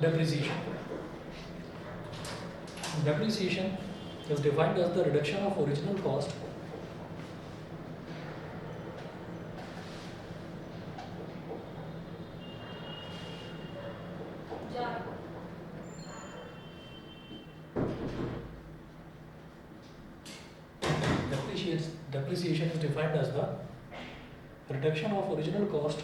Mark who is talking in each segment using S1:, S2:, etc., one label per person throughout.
S1: Depreciation. Depreciation is defined as the reduction of original cost Depreciation is defined as the reduction of original cost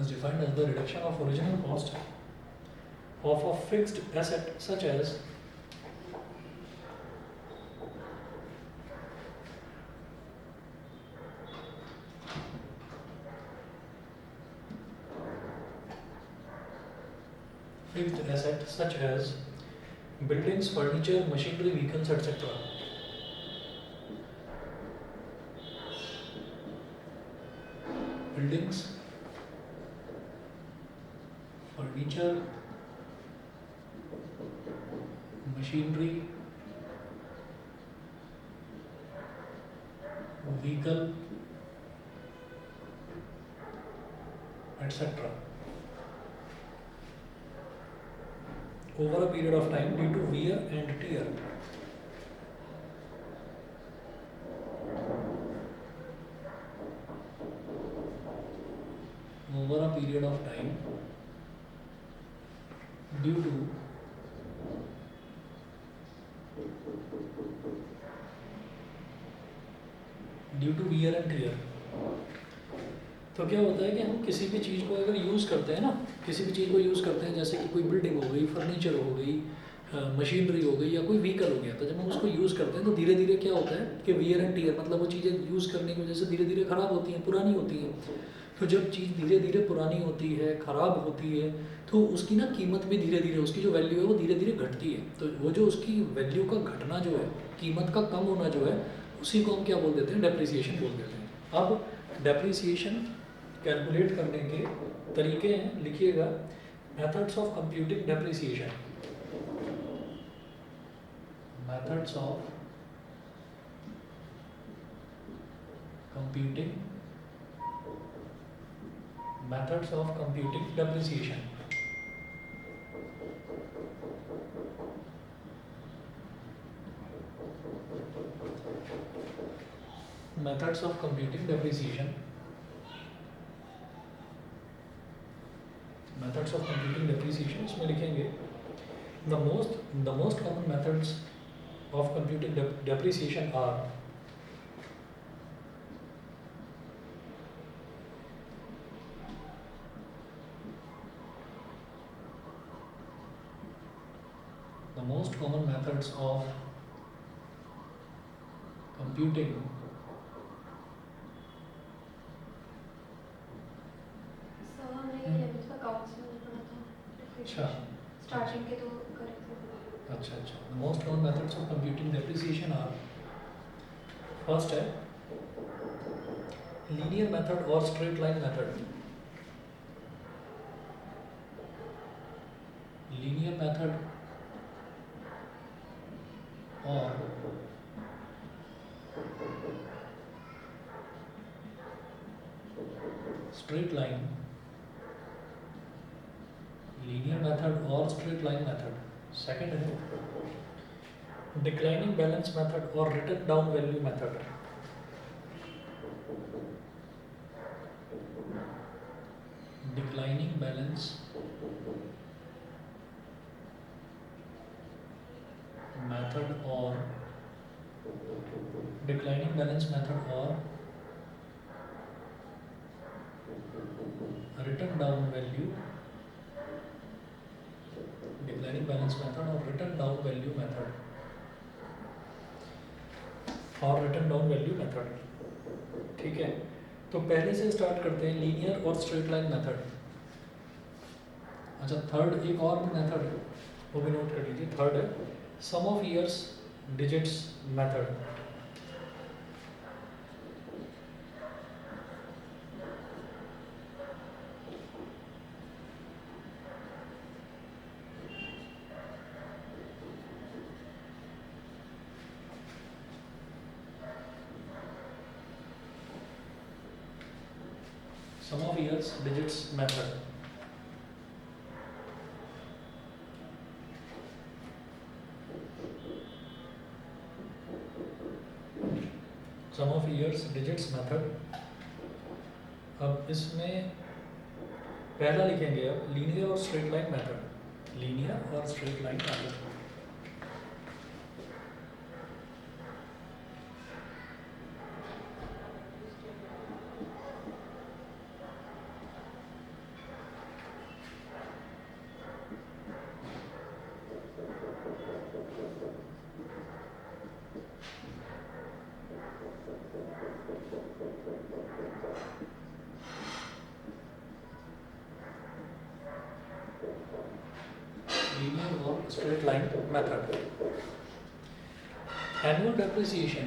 S1: is defined as the reduction of original cost of a fixed asset such as buildings, furniture, machinery, vehicles, etc. Buildings, furniture, machinery, vehicle, etc. over a period of time due to wear and tear. Over a period of time due to wear and tear. तो क्या होता है कि हम किसी भी चीज़ को अगर यूज़ करते हैं ना, किसी भी चीज़ को यूज़ करते हैं, जैसे कि कोई बिल्डिंग हो गई, फर्नीचर हो गई, मशीनरी हो गई या कोई व्हीकल हो गया, तो जब हम उसको यूज़ करते हैं तो धीरे धीरे क्या होता है कि वियर एंड टीयर, मतलब वो चीज़ें यूज़ करने की वजह से धीरे धीरे ख़राब होती हैं, पुरानी होती हैं। तो जब चीज़ धीरे धीरे पुरानी होती है, ख़राब होती है, तो उसकी ना कीमत भी धीरे धीरे, उसकी जो वैल्यू है वो धीरे धीरे घटती है। तो वो जो उसकी वैल्यू का घटना जो है, कीमत का कम होना जो है, उसी को हम क्या बोल देते हैं, डेप्रिसिएशन बोल देते हैं। अब डेप्रिसिएशन कैलकुलेट करने के तरीके हैं, लिखिएगा methods of computing depreciation. Methods of computing depreciation. Methods of computing depreciation. Methods of computing depreciation, इसमें लिखेंगे the most common methods of computing depreciation are the most common methods of computing अच्छा
S2: starting के तो correct.
S1: अच्छा the most common methods of computing depreciation are, first है linear method or straight line method। linear method or straight line, linear method or straight line method। second है declining balance method or written down value method। declining balance method or declining balance method or written down value, declining balance method or written down value method, और written down value method। ठीक है, तो पहले से start करते हैं linear और straight line method. अच्छा, थर्ड एक और मेथड है, वो भी नोट कर लीजिए। थर्ड है sum of years digits method. sum of years digits method. Sum of years digits method. अब इसमें पहला लिखेंगे अब लीनियर और स्ट्रेट लाइन मेथड, लीनियर और straight line method. Linear or straight line method. Annual depreciation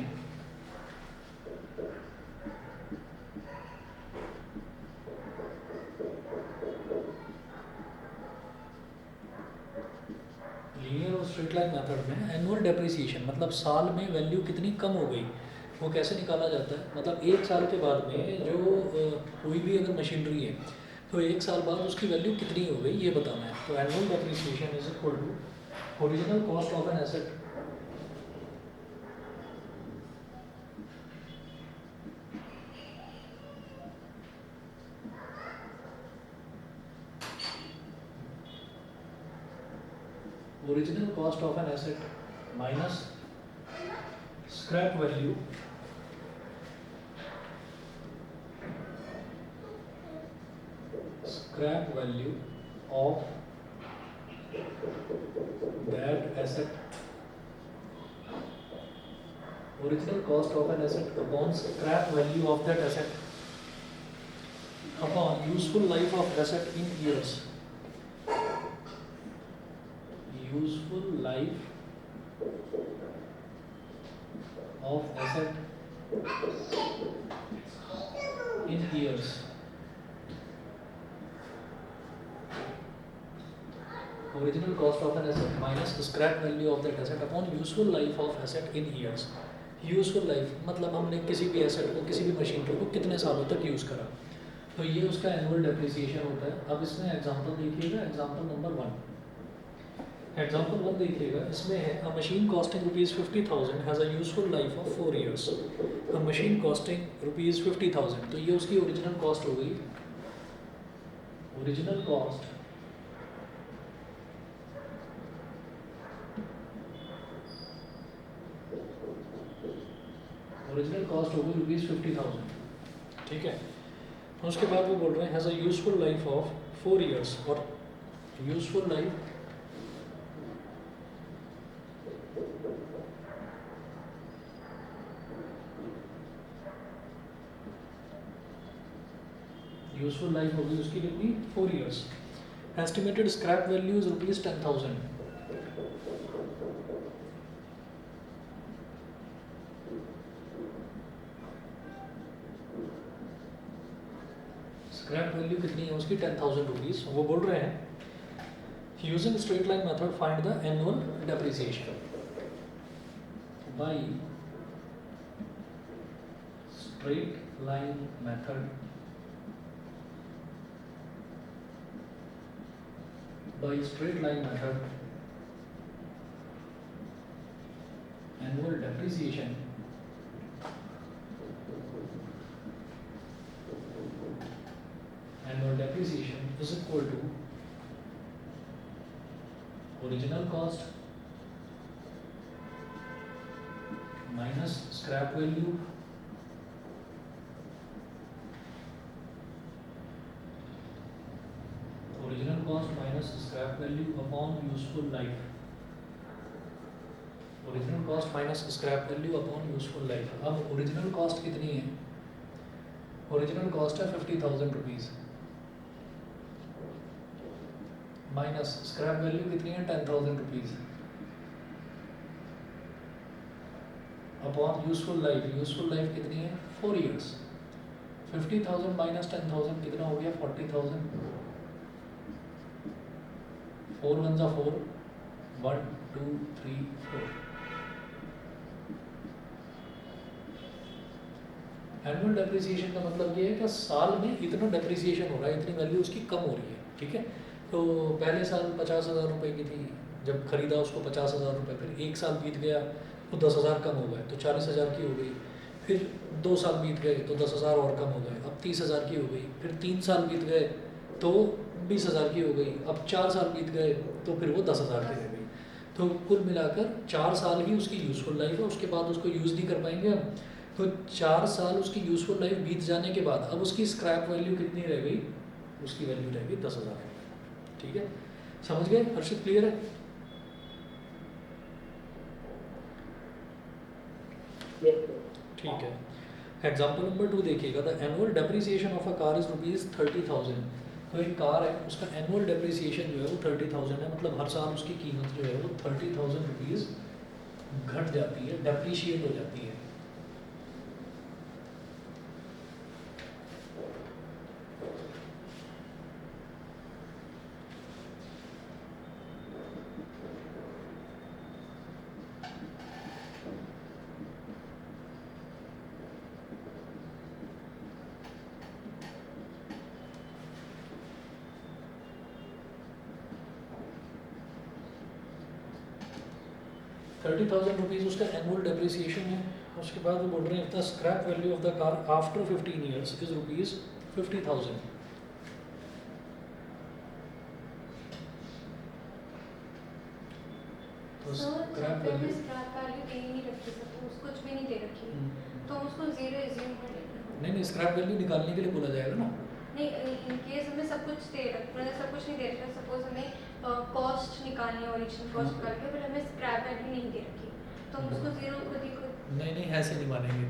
S1: linear और straight line method में annual depreciation मतलब साल में वैल्यू कितनी कम हो गई वो कैसे निकाला जाता है। मतलब एक साल के बाद में जो कोई भी अगर मशीनरी है तो एक साल बाद उसकी वैल्यू कितनी हो गई ये बताना है। तो annual depreciation is equal to original cost of an asset original cost of an asset minus scrap value of that asset, original cost of an asset upon scrap value of that asset upon useful life of asset in years, useful life of asset in years. Original cost of an asset minus scrap value of that asset upon useful life of asset in years. Useful life मतलब हमने किसी भी asset को किसी भी machine को कितने सालों तक यूज़ करा, तो ये उसका एनुअल डेप्रिसिएशन होता है। अब इसमें एग्जांपल देखिएगा, एग्जांपल नंबर 1। एग्जांपल 1 देखिएगा, इसमें है अ machine costing ₹50,000 has a useful life of 4 years। A machine costing ₹50,000, तो ये उसकी ओरिजिनल कॉस्ट हो गई। ओरिजिनल कॉस्ट हो गई ₹50,000, ठीक है। उसके बाद वो बोल रहे हैं has a useful life of 4 years, और यूजफुल लाइफ होगी उसकी कितनी, 4 years। Estimated scrap value is ₹10,000। Scrap value कितनी है उसकी, ₹10,000। वो बोल रहे हैं using straight line method find the annual depreciation by straight line method annual depreciation is equal to original cost minus scrap value upon useful life। Original cost minus scrap value upon useful life. अब original cost कितनी है, original cost है ₹50,000 minus scrap value कितनी है, ₹10,000 upon useful life कितनी है, 4 years। 50,000 minus 10,000 कितना हो गया, 40,000। 4 1 जा 4, 1 2 3 4। एनुअल डेप्रिसिएशन का मतलब ये है कि साल में इतना डेप्रिसिएशन हो रहा है, इतनी वैल्यू उसकी कम हो रही है, ठीक है। तो पहले साल 50,000 रुपये की थी, जब खरीदा उसको 50,000 रुपये, फिर एक साल बीत गया तो 10,000 कम हो गए तो 40,000 की हो गई, फिर 2 साल बीत गए तो 10,000 और कम हो गए, अब 30,000 की हो गई, फिर 3 साल बीत गए तो 20,000 की हो गई, अब 4 साल बीत गए तो फिर वो 10,000 की हो गई। तो कुल मिलाकर 4 साल ही उसकी यूज़फुल लाइफ है, उसके बाद उसको यूज़ नहीं कर पाएंगे हम। तो 4 साल उसकी यूज़फुल लाइफ बीत जाने के बाद अब उसकी स्क्रैप वैल्यू कितनी रह गई, उसकी वैल्यू रह गई 10,000, ठीक है। समझ गए हर्षित, क्लियर है? ठीक है। एग्जाम्पल नंबर 2 देखिएगा, the annual depreciation of a car is ₹30,000। तो एक कार है, उसका एनुअल डेप्रिसिएशन जो है वो 30,000 है, मतलब हर साल उसकी कीमत जो है वो 30,000 रुपीज़ घट जाती है, डेप्रिशिएट हो जाती है। ₹30,000 उसका एनुअल डेप्रिसिएशन है। उसके बाद वो बोल रहे हैं the scrap value of the car after 15 years is ₹50,000। तो
S2: सर
S1: स्क्रैप
S2: जब
S1: वैल्यू,
S2: मैं स्क्रैप वैल्यू दे ही नहीं रखी, सपोज कुछ भी नहीं दे रखी, तो हम उसको जीरो एज्यूम कर लेते हैं।
S1: नहीं स्क्रैप वैल्यू निकालने के लिए बोला जाएगा ना।
S2: नहीं, इन केस हमें सब कुछ दे रखा, मतलब सब कुछ नहीं दे रखा, सपोज हमें कॉस्ट निकालनी है, ओरिजिनल कॉस्ट निकाल के, फिर हमें स्क्रैप वैल्यू नहीं दे रखी, तो हम उसको जीरो खुद ही खुद।
S1: नहीं ऐसे नहीं मानेंगे,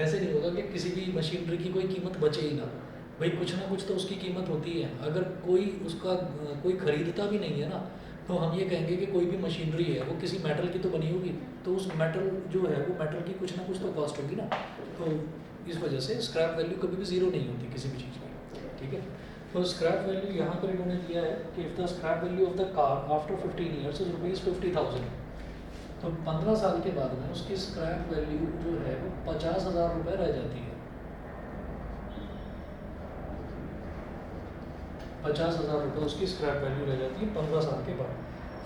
S1: ऐसे नहीं होगा कि किसी भी मशीनरी की कोई कीमत बचे ही ना। भाई कुछ ना कुछ तो उसकी कीमत होती है, अगर कोई उसका कोई खरीदता भी नहीं है ना, तो हम ये कहेंगे कि कोई भी मशीनरी है वो किसी मेटल की तो बनी होगी, तो उस मेटल जो है वो मेटल की कुछ ना कुछ तो कॉस्ट होगी ना। तो इस वजह से स्क्रैप वैल्यू कभी भी ज़ीरो नहीं होती किसी भी चीज़ की, ठीक है। तो स्क्रैप वैल्यू यहाँ पर इन्होंने दिया है कि if the scrap value of the car after 15 years is ₹50,000, तो 15 साल के बाद में उसकी स्क्रैप वैल्यू जो है वो 50,000 रुपये रह जाती है। 50,000 रुपये उसकी स्क्रैप वैल्यू रह जाती है 15 साल के बाद।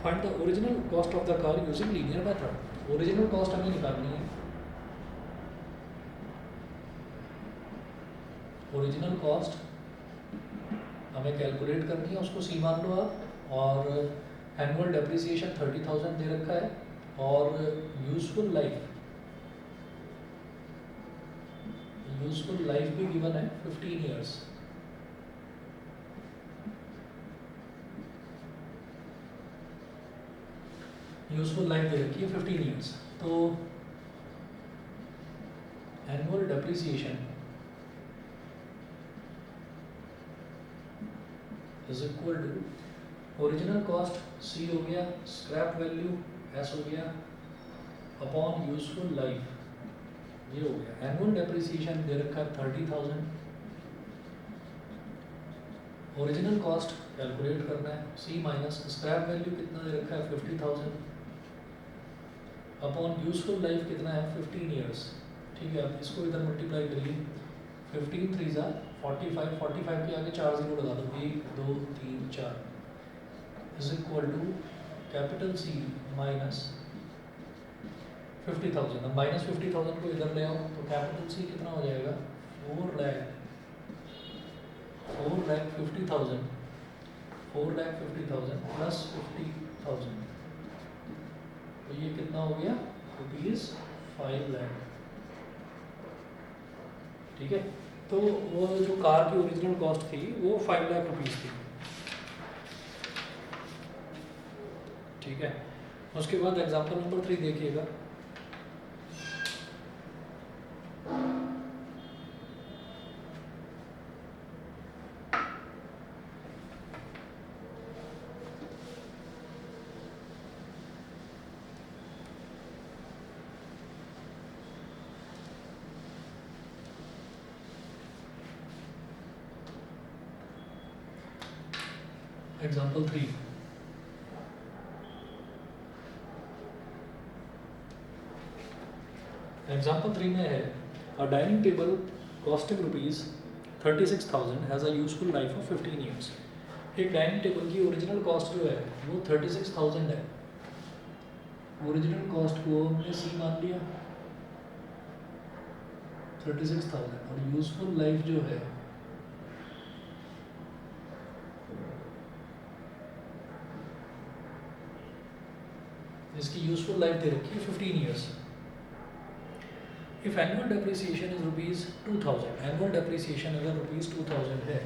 S1: Find the original cost of the car using linear method. Original cost हमें निकालनी है। ओरिजिनल कॉस्ट हमें कैलकुलेट करनी है, उसको सी मान लो आप, और एनुअल डेप्रिसिएशन 30,000 दे रखा है, और यूजफुल लाइफ भी गिवन है 15 ईयर्स। यूजफुल लाइफ दे रखी है 15 ईयर्स। तो annual depreciation is equal to original cost C हो गया, स्क्रैप वैल्यू एस हो गया, अपॉन यूजफुल लाइफ ये हो गया। एनुअल डेप्रिसिएशन दे रखा है 30,000, ओरिजिनल कॉस्ट कैलकुलेट करना है, सी माइनस स्क्रैप वैल्यू कितना दे रखा है 50,000, अपॉन यूजफुल लाइफ कितना है 15 ईयर्स, ठीक है। आप इसको इधर मल्टीप्लाई करिए, 15 3 जा 45, 45 के आगे 4 जीरो लगा दो, 1 2 3 4 is equal to capital c minus 50,000। अब माइनस 50,000 को इधर ले आओ तो कैपिटल सी कितना हो जाएगा 4,50,000 प्लस 50,000, तो ये कितना हो गया ₹5 लाख, ठीक है। तो वो जो कार की ओरिजिनल कॉस्ट थी वो 5 लाख रुपीज़ थी, ठीक है। उसके बाद एग्जांपल नंबर 3 देखिएगा। एग्जाम्पल 3, एग्जाम्पल 3 में है अ dining table costing rupees 36,000 has a useful life of 15 years. एक डाइनिंग टेबल की ओरिजिनल कॉस्ट जो है वो 36,000 है। ओरिजिनल कॉस्ट को हमने सी मान लिया 36,000 और यूजफुल लाइफ जो है इसकी यूजफुल लाइफ दे रखी है 15 years. If annual depreciation is rupees 2000, annual depreciation अगर रुपीज 2000 है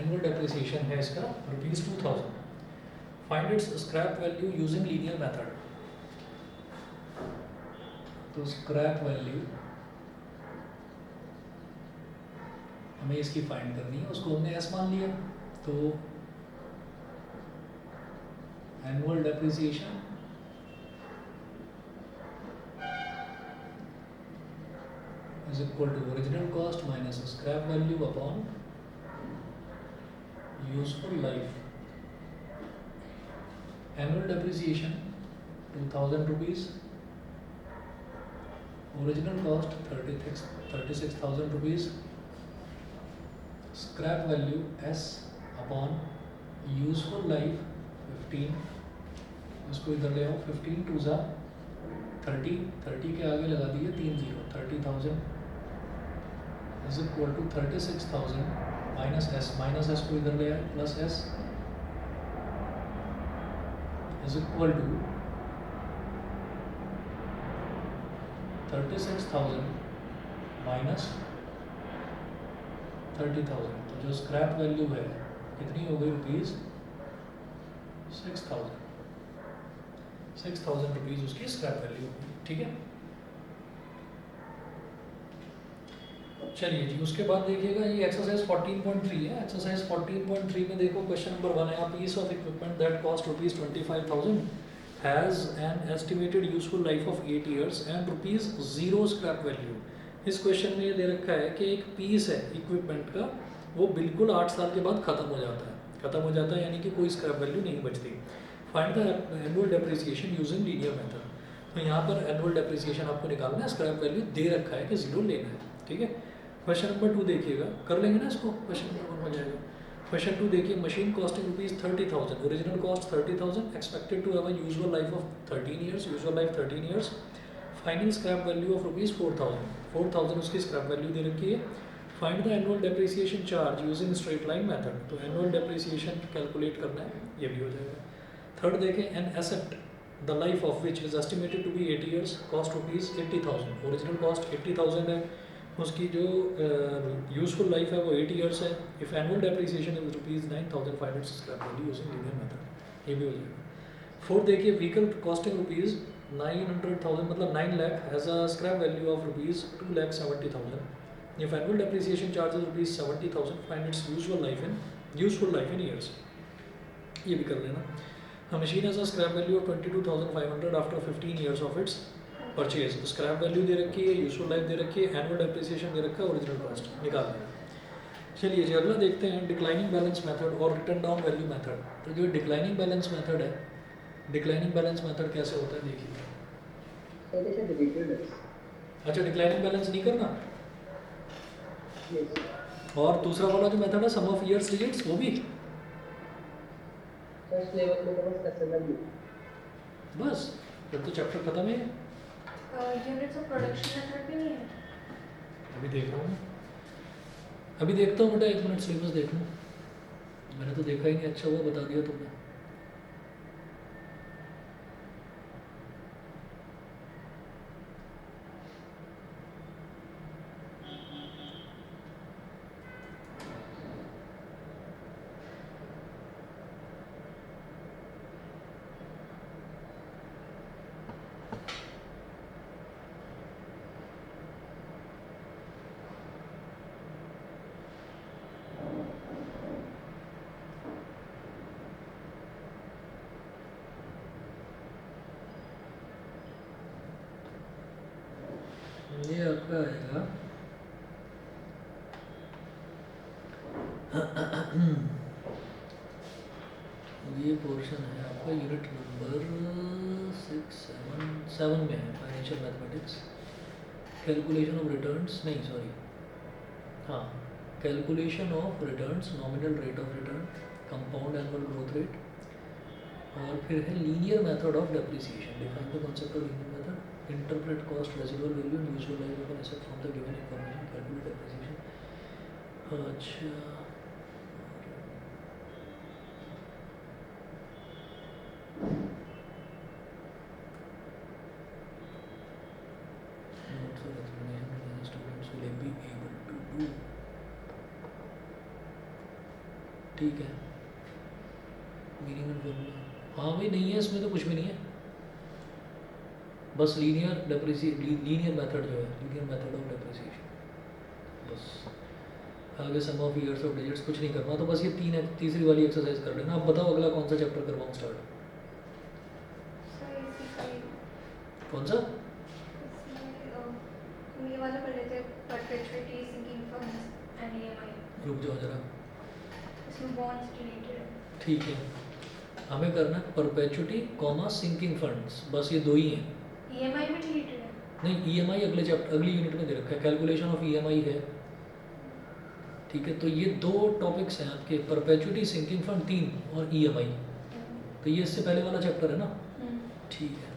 S1: एनुअल डेप्रिसिएशन है इसका rupees 2000, find its scrap value using linear method. तो स्क्रैप वैल्यू हमें इसकी फाइंड करनी है, उसको हमने एस मान लिया। तो annual depreciation is equal to original cost minus scrap value upon useful life. Annual depreciation 2000 rupees, original cost 36,000 rupees, scrap value s upon useful life 15, उसको इधर ले आओ, 15 टू ज़ा 30 के आगे लगा दिए 3 0, 30,000 is equal to 36,000 minus s को इधर ले आए plus s is equal to 36,000 minus 30,000। तो जो स्क्रैप वैल्यू है कितनी हो गई रुपीज़ 6,000 रुपीज़ उसकी स्क्रैप वैल्यू होगी। ठीक है, चलिए जी। उसके बाद देखिएगा ये एक्सरसाइज 14.3 है। एक्सरसाइज 14.3 में देखो क्वेश्चन नंबर 1 है, piece of equipment that cost rupees 25,000 has an estimated useful life of 8 years and rupees 0 scrap value. इस क्वेश्चन में ये दे रखा है कि एक पीस है इक्विपमेंट का, वो बिल्कुल 8 साल के बाद ख़त्म हो जाता है, यानी कि कोई स्क्रैप वैल्यू नहीं बचती। Find the annual depreciation using linear method. तो यहाँ पर एनुअल डेप्रिसिएशन आपको निकालना है, स्क्रैप वैल्यू दे रखा है कि 0 लेना है। ठीक है, क्वेश्चन नंबर 2 देखिएगा, कर लेंगे ना इसको, क्वेश्चन नंबर 1 हो जाएगा। क्वेश्चन 2 देखिए, machine costing rupees 30,000, original cost 30,000, expected to have a usual life of 13 years, usual life 13 years, final scrap value of rupees 4,000 उसकी स्क्रैप वैल्यू दे रखी है। Find the annual depreciation charge using straight line method. तो annual depreciation calculate करना है, ये भी हो जाएगा। थर्ड देखें, an asset the life of which is estimated to be 8 years, cost rupees 80,000, original cost 80,000 है, उसकी जो यूजफुल लाइफ है वो 8 ईयर्स है। If annual depreciation is rupees 9,500 scrap value using linear method, ये भी हो जाएगा। फोर्थ देखिए, व्हीकल कॉस्टिंग रुपीज़ 900,000 मतलब 9 lakh has a scrap value of rupees 2,70,000। If annual depreciation charges rupees 70,000, find its useful life in years, ये भी कर लेना। A machine has a scrap value of 22,500 after 15 years of its purchase. Scrap value दे रखी है, useful life दे रखी है, annual depreciation दे रखा है, ओरिजिनल कॉस्ट निकाल देना। चलिए जी, अगला देखते हैं डिक्लाइनिंग बैलेंस मेथड और रिटर्न डाउन वैल्यू मेथड। तो जो डिक्लाइनिंग बैलेंस मेथड है, डिक्लाइनिंग बैलेंस मेथड कैसे होता है देखिए। अच्छा, डिक्लाइनिंग बैलेंस नहीं करना। और दूसरा वाला जो मेथड है सम ऑफ ईयर्स डिजिट्स, वो भी
S3: फर्स्ट लेवल में तो बस SML
S1: बस, फिर तो चैप्टर खत्म है।
S2: यूनिट्स ऑफ प्रोडक्शन मेथड भी नहीं है।
S1: अभी देख रहा हूँ, अभी देखता हूँ बेटा, 1 मिनट सिलेबस देख लूँ। मैंने तो देखा ही नहीं, अच्छा हुआ बता दिया तुमने। ये आपका आएगा क्वेश्चन है आपका यूनिट नंबर 7 में है, financial mathematics, calculation of returns, नहीं सॉरी, हाँ, calculation of returns, nominal rate of return, compound annual growth rate, और फिर है linear method of depreciation, define the concept of linear method, interpret cost residual value and usual life of an asset from the given information, calculate depreciation. अच्छा, notes or explanation that students will be able to do, ठीक है, meaning and formula, हाँ भाई नहीं है इसमें तो कुछ भी नहीं है, बस लीनियर लीनियर मेथड जो है, लीनियर मेथड ऑफ डेप्रिसिएशन, बस आगे सम ऑफ ईयर्स ऑफ डिजिट्स कुछ नहीं करना, तो बस ये तीसरी वाली एक्सरसाइज कर लेना। अब बताओ अगला कौन सा चैप्टर करवाऊँ स्टार्ट?
S2: सर इसी का ही
S1: कौन सा?
S2: हम ये वाला पढ़ रहे थे, perpetuity sinking funds and EMI,
S1: रुक जाओ जरा,
S2: इसमें बॉन्ड्स रिलेटेड है।
S1: ठीक है, हमें करना है परपेचुइटी कॉमा सिंकिंग फंड्स, बस ये दो ही हैं।
S2: ईएमआई में रिलेटेड है।
S1: नहीं, ईएमआई अगले चैप्टर अगली यूनिट में दे रखा है, कैलकुलेशन ऑफ ईएमआई है, ठीक है, तो ये दो टॉपिक्स हैं आपके, परपेचुइटी, सिंकिंग फंड 3 और ईएमआई, तो ये इससे पहले वाला चैप्टर है ना, ठीक है।